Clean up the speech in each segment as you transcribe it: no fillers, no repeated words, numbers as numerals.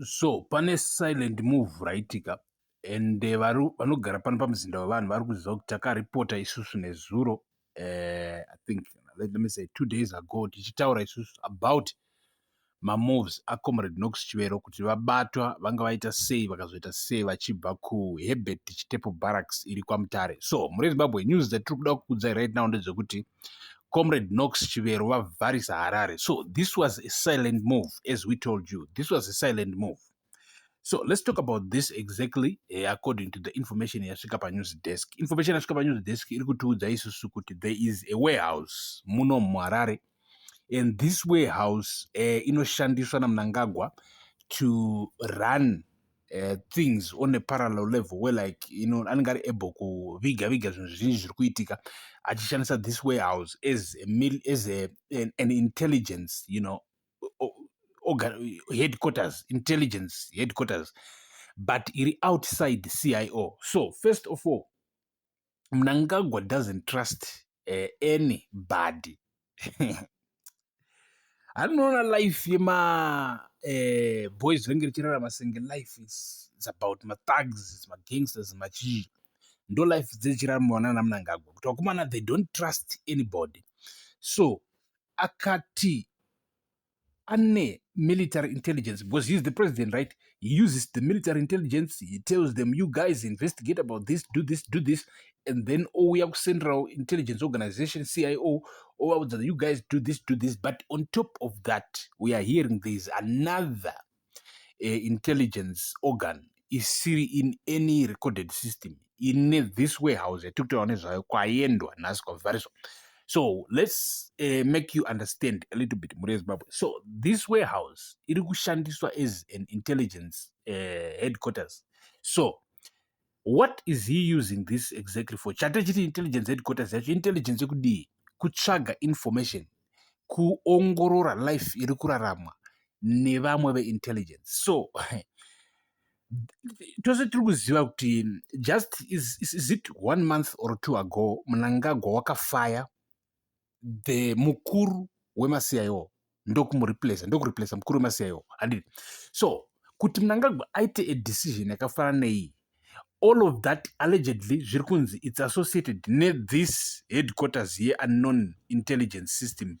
So pane silent move raitika and vanogara pano pamuzinda wevanhu vari kuziva kuti takaripota isusu nezuro I think let me say 2 days ago tichitaura isusu about mamoves acomrade Knox Chivero kuti vabatwa vanga vaita sei vakazoita sei vachibva kuHerbert Chitepo Barracks iri kwaMutare. So murezimbabwe news dzatiri kuda kukudzai right now ndedzekuti Comrade Knox Chivero Vovharisa Harare. So this was a silent move, as we told you. This was a silent move. So let's talk about this exactly according to the information yasvika news desk. Information yasvika news desk iri kutiudza isusu kuti there is a warehouse muno muHarare, and this warehouse inoshandiswa naMnangagwa to run things on a parallel level where, like, anenge ari able kuviga zvinhu zvizhinji zviri kuitika achishandisa this warehouse as an intelligence, headquarters, intelligence headquarters, but iri outside the CIO. So first of all, Mnangagwa doesn't trust anybody. I don't know, life yema boys ringe chirarama single life is about my thugs, it's my gangsters, my chi. No life dzechirarama wana na Mnangagwa. Kutakumana, they don't trust anybody. So akati ane military intelligence, because he's the president, right? He uses the military intelligence. He tells them, you guys investigate about this, do this, and then we have Central Intelligence Organization, CIO, you guys do this. But on top of that, we are hearing there is another intelligence organ is in any recorded system in this warehouse. So let's make you understand a little bit. So this warehouse iri kushandiswa as an intelligence headquarters. So what is he using this exactly for? Chatachiti intelligence headquarters yacho intelligence yekudii kutsvaga information, kuongorora life iri kuraramwa nevamwe veintelligence. So tose tiri kuziva kuti just is it 1 month or 2 ago Mnangagwa wakafire the mukuru wema-CIO ndokureplace mukuru wema-CIO. So kuti Mnangagwa aite a decision yakafana nei, all of that allegedly zviri kunzi it's associated this headquarters here, unknown intelligence system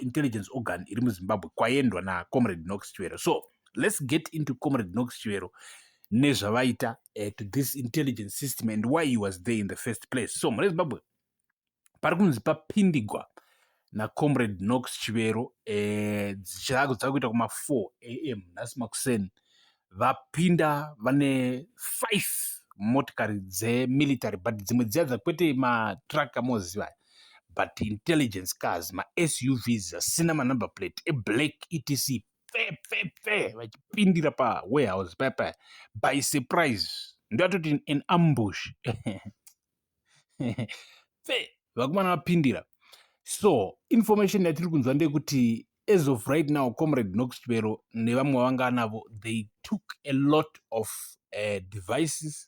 intelligence organ iri muZimbabwe kwaendwa na Comrade Knox Chivero. So let's get into Comrade Knox Chivero nezvavaita to this intelligence system and why he was there in the first place. So muZimbabwe pari kunzi papindigwa na Comrade Knox Chivero dzichava kuita kuma 4 AM nhasi makuseni vapinda vane 5 motikari military, but dzimwe dziya kwete matruck amoziva, but intelligence cars, SUVs asina number plate, a black etc vachipindira pa warehouse papa by surprise, ndoatoti an ambush vakumana vapindira. So information yatiri kunzwa ndeyekuti as of right now Comrade Knox Chivero nevamwe vanga navo, they took a lot of devices,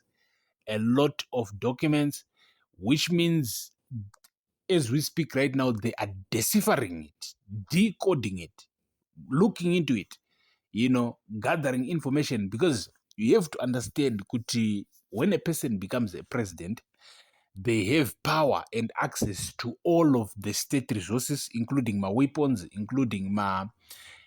a lot of documents, which means as we speak right now they are deciphering it, decoding it, looking into it, gathering information, because you have to understand kuti when a person becomes a president, they have power and access to all of the state resources, including my weapons, including my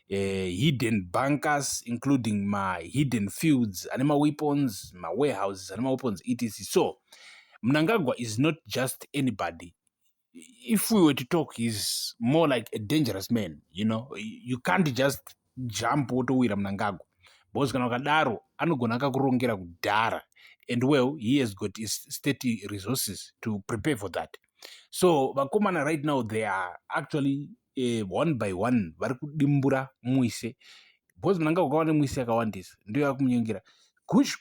hidden bunkers, including my hidden fields, and my weapons, my warehouses, and my weapons, etc. So Mnangagwa is not just anybody. If we were to talk, he's more like a dangerous man. You can't just jump wotowira Mnangagwa, because kana wakadaro anogona akakurongera kudhara. And well, he has got his state resources to prepare for that. So vakomana right now, they are actually one by one vari kudimbura muise, because Mnangagwa kawane muise akawandisa ndio yakumunyongera gush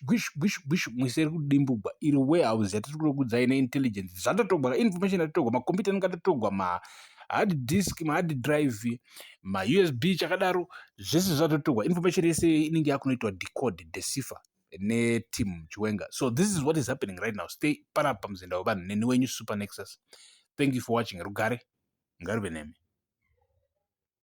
muise iri kudimbugwa iri warehouse yatiri kukudzai neintelligence zvatotogwa information yatotogwa, makombiyuta anenge atotogwa, hard disk, hard drive, USB chakadaro zvese zvatotogwa, information yese inenge yakunoitwa decode, decipher ne-team Chiwenga. So this is what is happening right now. Stay panapa mzinda wabantu neniwenyu Super Nexus. Thank you for watching. Rugare ngaruve nemi.